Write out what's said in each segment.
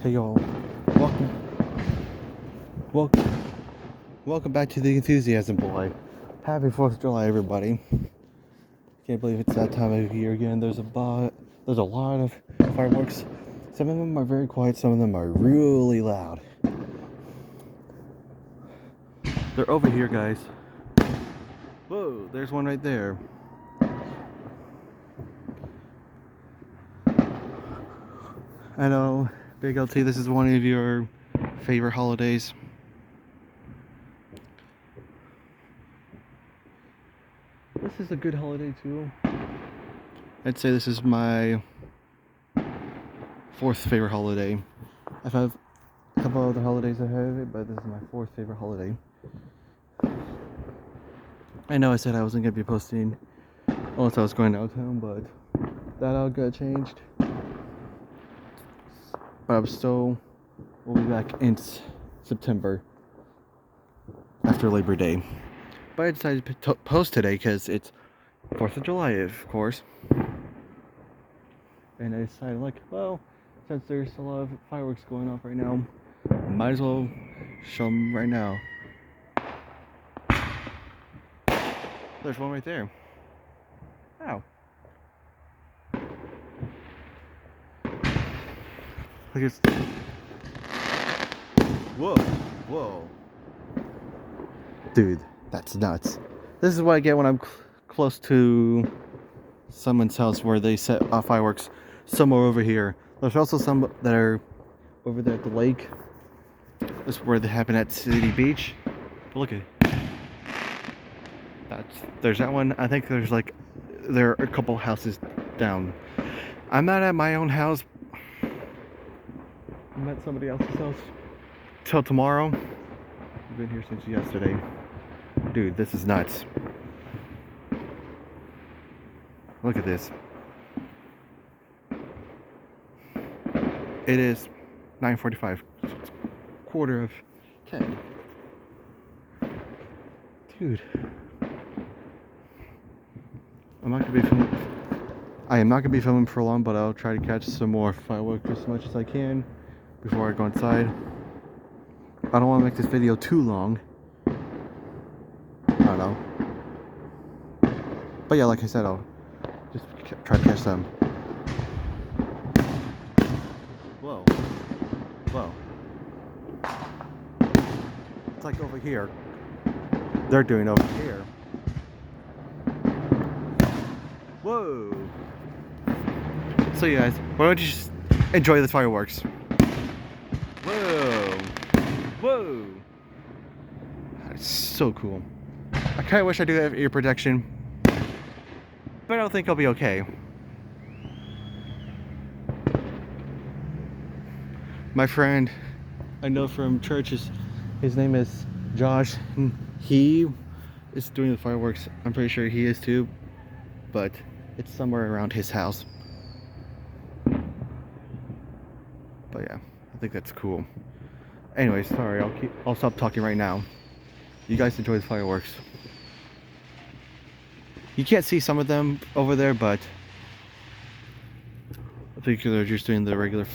Hey y'all, welcome, welcome, welcome back to the Enthusiasm Boy. Happy 4th of July, everybody. Can't believe it's that time of year again. There's a lot of fireworks. Some of them are very quiet, some of them are really loud. They're over here, guys. Whoa, there's one right there. I know, Big LT, this is one of your favorite holidays. This is a good holiday too. I'd say this is my 4th favorite holiday. I've had a couple other holidays ahead of it, but this is my 4th favorite holiday. I know I said I wasn't going to be posting unless I was going out of town, but that all got changed. But we'll be back in September after Labor Day. But I decided to post today because it's 4th of July, of course. And I decided, well, since there's a lot of fireworks going off right now, might as well show them right now. There's one right there. Ow. Look at this. Whoa. Dude, that's nuts. This is what I get when I'm close to someone's house where they set off fireworks somewhere over here. There's also some that are over there at the lake. This is where they happen at City Beach. But look at that. There's that one. I think there are a couple houses down. I'm not at my own house. I'm at somebody else's house till tomorrow. I've been here since yesterday. Dude, this is nuts. Look at this. It is 9:45. So it's 9:45. Dude. I am not gonna be filming for long, but I'll try to catch some more fireworks as much as I can before I go inside. I don't want to make this video too long. I don't know. But yeah, like I said, I'll just try to catch some. Whoa. It's like over here. They're doing over here. Whoa. So you guys, why don't you just enjoy the fireworks? Whoa. That's so cool. I kinda wish I do have ear protection, but I don't think I'll be okay. My friend I know from church, his name is Josh. He is doing the fireworks. I'm pretty sure he is too, but it's somewhere around his house. But yeah, I think that's cool. Anyway, sorry, I'll stop talking right now. You guys enjoy the fireworks. You can't see some of them over there, but I think they're just doing the regular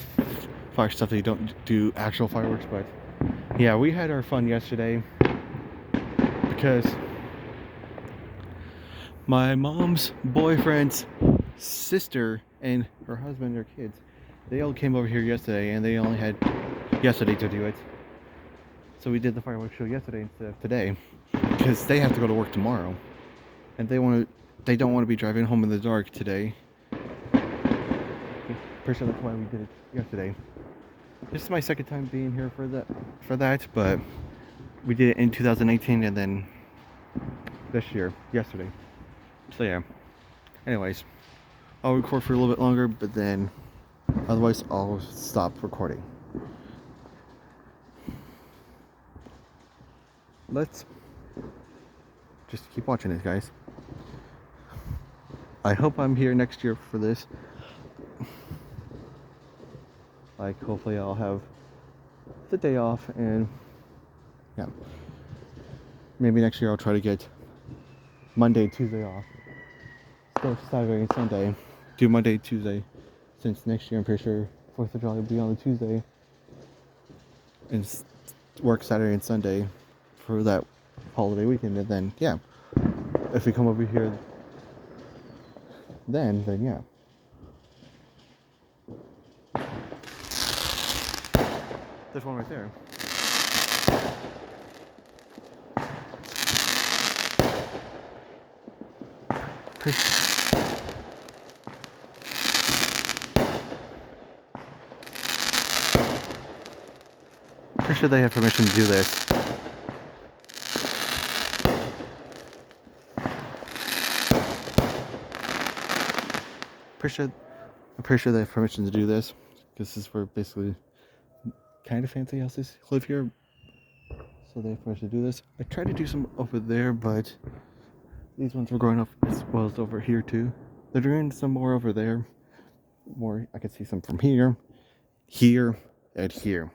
fire stuff. They don't do actual fireworks, but yeah, we had our fun yesterday because my mom's boyfriend's sister and her husband, their kids, they all came over here yesterday, and they only had yesterday to do it. So we did the fireworks show yesterday instead of today because they have to go to work tomorrow, and they don't want to be driving home in the dark today. Pretty sure that's why we did it yesterday. This is my second time being here for that, but we did it in 2018 and then this year, yesterday. So yeah. Anyways, I'll record for a little bit longer, but then otherwise I'll stop recording. Let's just keep watching it, guys. I hope I'm here next year for this. Hopefully I'll have the day off, and yeah, maybe next year I'll try to get Monday and Tuesday off. Still Saturday and Sunday. Do Monday, Tuesday, since next year I'm pretty sure 4th of July will be on a Tuesday. and work Saturday and Sunday for that holiday weekend, and then yeah, if we come over here, then yeah. There's one right there. Pretty sure they have permission to do this. I'm pretty sure they have permission to do this. This is where basically kind of fancy houses live here. So they have permission to do this. I tried to do some over there, but these ones were growing up as well as over here too. They're doing some more over there. More, I can see some from here, here, and here.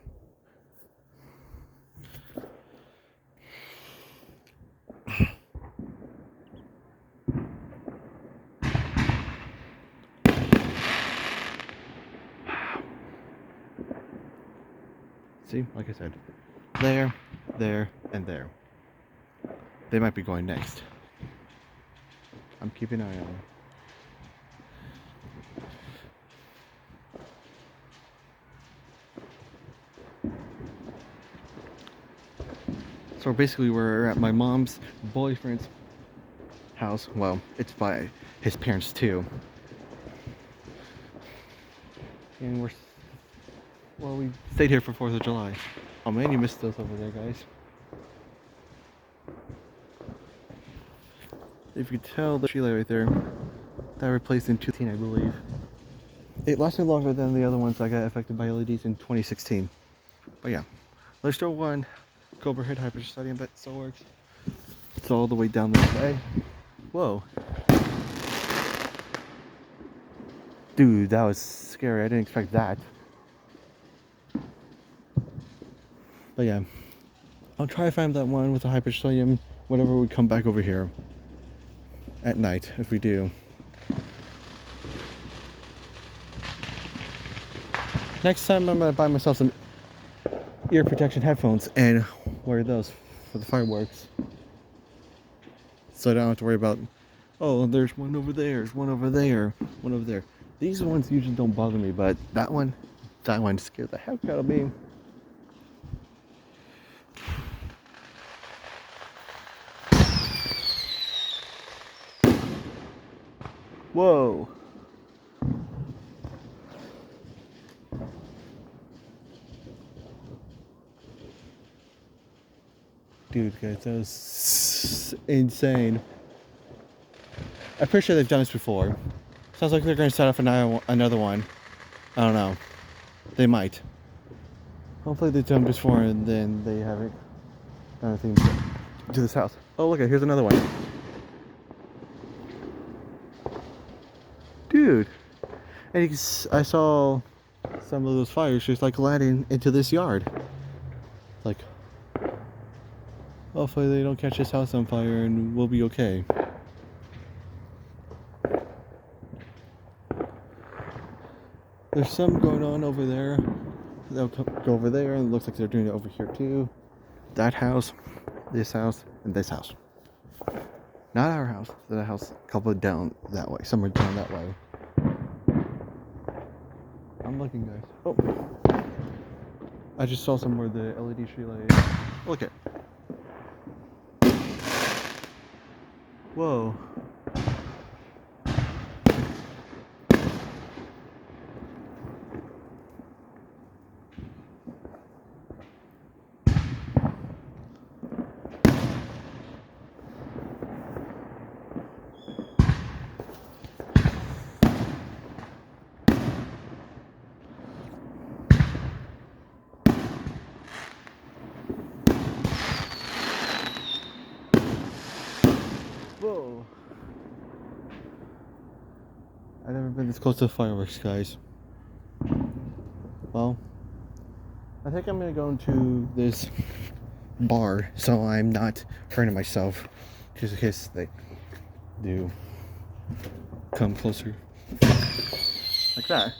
See, like I said, there, and there. They might be going next. I'm keeping an eye on them. So basically we're at my mom's boyfriend's house. Well, it's by his parents too. And we stayed here for 4th of July. Oh man, you missed those over there, guys. If you tell the tree light right there, that replaced in 2018, I believe. It lasted longer than the other ones that got affected by LEDs in 2016. But yeah, there's still one Cobra Head Hyper Stadium that still works. It's all the way down this way. Whoa. Dude, that was scary. I didn't expect that. But yeah, I'll try to find that one with the Hypersonium whenever we come back over here at night, if we do. Next time I'm gonna buy myself some ear protection headphones and wear those for the fireworks. So I don't have to worry about, oh, there's one over there, there's one over there, one over there. These ones usually don't bother me, but that one scared the heck out of me. Whoa. Dude, guys, that was insane. I'm pretty sure they've done this before. Sounds like they're going to set off another one. I don't know. They might. Hopefully they've done before and then they haven't done anything to this house. Oh, look, here's another one. Dude. And I saw some of those fires just like landing into this yard. Like, hopefully they don't catch this house on fire and we'll be okay. There's some going on over there. They'll go over there, and it looks like they're doing it over here too. That house, this house, and this house. Not our house. The house a couple down that way. Somewhere down that way. I'm looking, guys. Oh. I just saw somewhere the LED street light. Look at. Whoa. Whoa. I've never been this close to the fireworks, guys. Well, I think I'm gonna go into this bar so I'm not hurting myself, just in case they do come closer. Like that.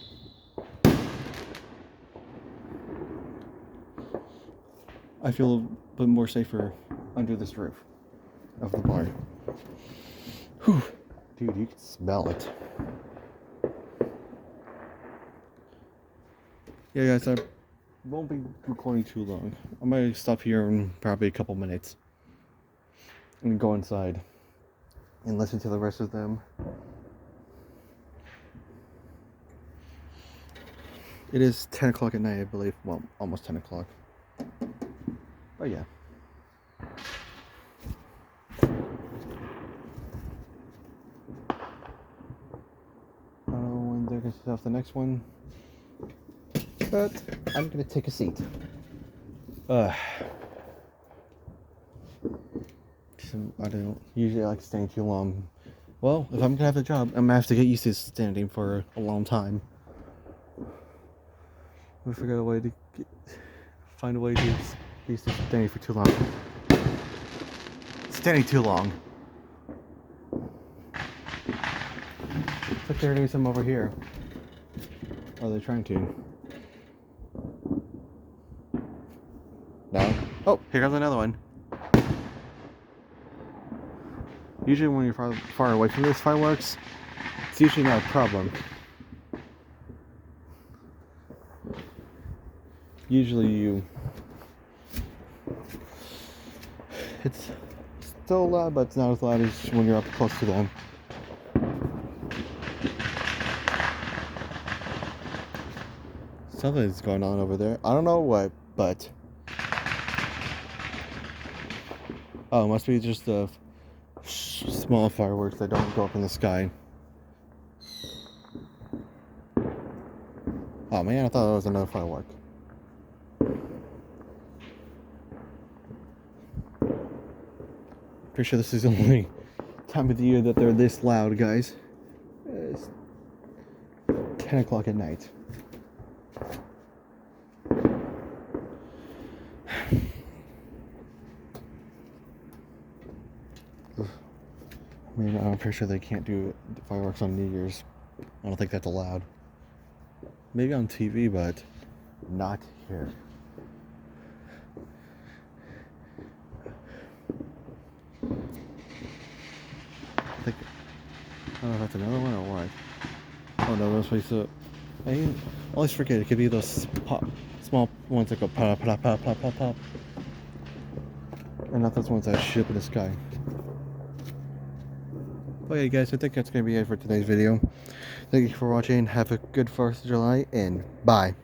I feel a bit more safer under this roof of the barn. Whew. Dude, you can smell it. Yeah, guys, I won't be recording too long. I might stop here in probably a couple minutes and go inside and listen to the rest of them. It is 10 o'clock at night, I believe. Well, almost 10 o'clock. But yeah. I don't know when they're going to set off the next one. But I'm going to take a seat. I don't usually like staying too long. Well, if I'm going to have a job, I'm going to have to get used to standing for a long time. I forgot a way to find a way to get used to standing for too long. Standing too long. But they're doing some over here. Oh, they're trying to. No. Oh, here comes another one. Usually when you're far away from this fireworks, it's usually not a problem. Usually it's still loud, but it's not as loud as when you're up close to them. Something's going on over there. I don't know what, but... Oh, it must be just the small fireworks that don't go up in the sky. Oh man, I thought it was another firework. Pretty sure this is the only time of the year that they're this loud, guys. It's 10 o'clock at night. I mean, I'm pretty sure they can't do fireworks on New Year's. I don't think that's allowed. Maybe on TV, but not here. I don't know if that's another one or what. Oh no, those places. I always forget. It could be those small ones that go pop, pop, pop, pop, pop, pop, and not those ones that shoot up in the sky. But yeah, guys, I think that's gonna be it for today's video. Thank you for watching. Have a good 4th of July, and bye.